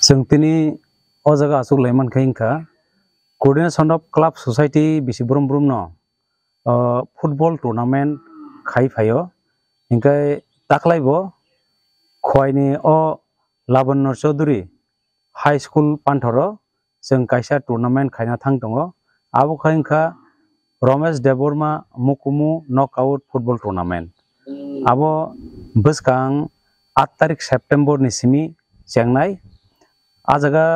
जों तिनी ओ जागा आसुक लाइमान खाइंखा कोऑर्डिनेशन ऑफ क्लब सोसाइटी बिसि ब्रम ब्रम न फुटबल टूर्नामेंट खाइ फायो इनकाय ताकलाइबो खवाइनि ओ लाबन चौधुरी हाई स्कूल पान्थरो जों काइसा टूर्नामेंट खाइना थांग दङ आबो खाइंखा रमेश देबबर्मा मुकुमु नकआउट फुटबल टूर्नामेंट आबो बसकां 8 तारिख सेप्टेम्बर नि सिमी जेंनाय आ जागा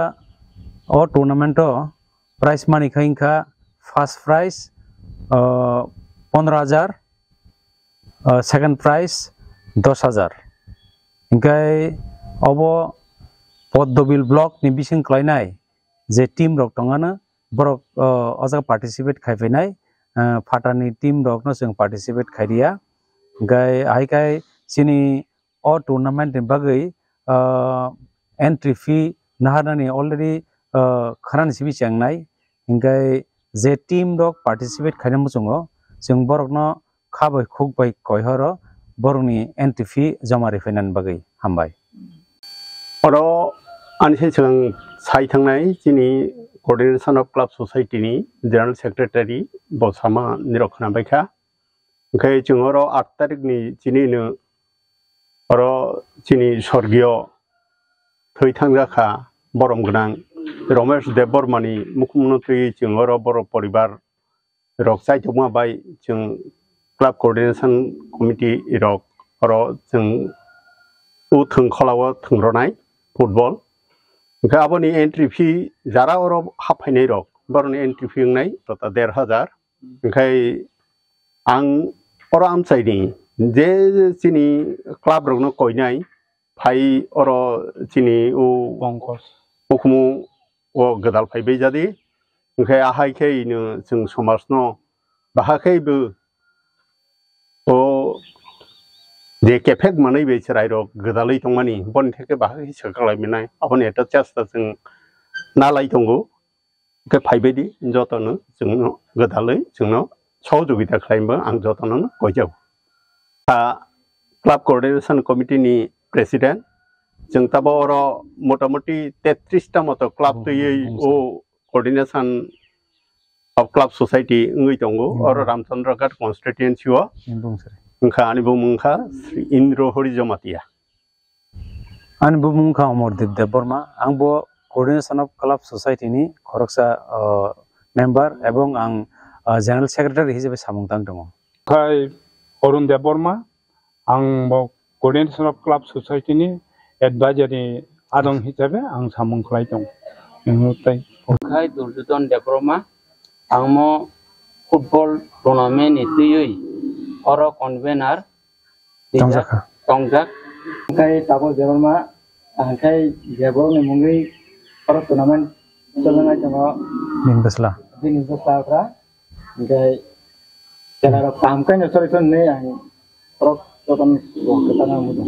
ओ टूर्नामेंट प्राइज मानी खाइंखा फर्स्ट प्राइज 15,000 सेकंड प्राइज 10,000 इनकाय अबो पद्मबिल ब्लॉक नि बिसिं क्लाइनाय जे टीम रक दङानो बरक अजा पार्टिसिपेट खाइफैनाय फाटानि टीम रक न जों पार्टिसिपेट खाइरिया गाय आइकाय सिनि ओ टूर्नामेंट नि बागै एंट्री फी नाहारनानि ऑलरेडी खरान सिबि चेंनाय इनकाय जे टीम रक पार्टिसिपेट खाइना मुचंगो जों बरक न खाबै खुगबै कयहर बरकनि एंट्री फी जमा रिफाइनान बागै हामबाय अरो आनसे जों साइ थांनाय जिनि कोऑर्डिनेशन ऑफ क्लब सोसाइटी नि जनरल सेक्रेटारी बसामा निरखना बायखा ओंखाय जों अरो 8 तारिख नि जिनिनो अरो जिनि स्वर्गीय थै थांजाखा बरम गोनां रमेश देबबर्मानि मुख्यमंत्री जों अरो बर परिवार रक साइथमा बाय जों क्लब कोऑर्डिनेशन कमिटी रक अरो जों उ थंखलाव थंरनाय फुटबल ओंखाय आबोनि एंट्री फी जारा अरो हाफायनाय रक बरनि एंट्री फी होनाय तथा 1,500 ओंखाय आं अरो आमसाइनि जे जिनि क्लब रकनो कयनाय फाइ अरो जिनि उ पंकज मुखमु ओ गदाल फाइबाय जादि ओंखाय आहायखैनो जों समाजनो बाहाखैबो ओ जे केफेक मानै बेसराय रक गदालै दंमानि बन थेके बाहाखै सकालायमिनाय अपन एटा चास्ता जों नालाय दंगो ओंखाय फाइबायदि जतनो जोंनो गदालै जोंनो सहयोगिता खालामबो आं जतनो कयजाव क्लब कोऑर्डिनेशन कमिटी नि प्रेसिडेंट जों ताबो अरो मोटामोटी 33 टा मतो क्लब तयै ओ coordination of club society ngui दंगो अरो रामचंद्रगढ़ कॉन्स्टिट्यूएंसी ओंखा आनि बुमुंखा श्री इंद्र हरिजमातिया आनि बुमुंखा अमरदीप देबबर्मा आंबो कोऑर्डिनेशन ऑफ क्लब सोसाइटी नि खरकसा मेंबर एवं आं जनरल सेक्रेटारी हिसाबै सामुंतां दङ खाय अरुण देबबर्मा आं कोऑर्डिनेशन ऑफ क्लब सोसाइटी नि एडवाइजरी आदं हिसाबै आं सामुंखलाय दं नोंथाय खाय दुर्योधन देबबर्मा आंमो फुटबल टूर्नामेंट इतयै अरो कन्वेनर तंजाक खाय ताबो देबबर्मा आंखाय देबबरनि मुंगै अरो टूर्नामेंट चलनाय दङ मिनबसला फ्रा ओमफ्राय जेला काम खायनो सरिसन नै आं अरो टूर्नामेंट को कताना मुदं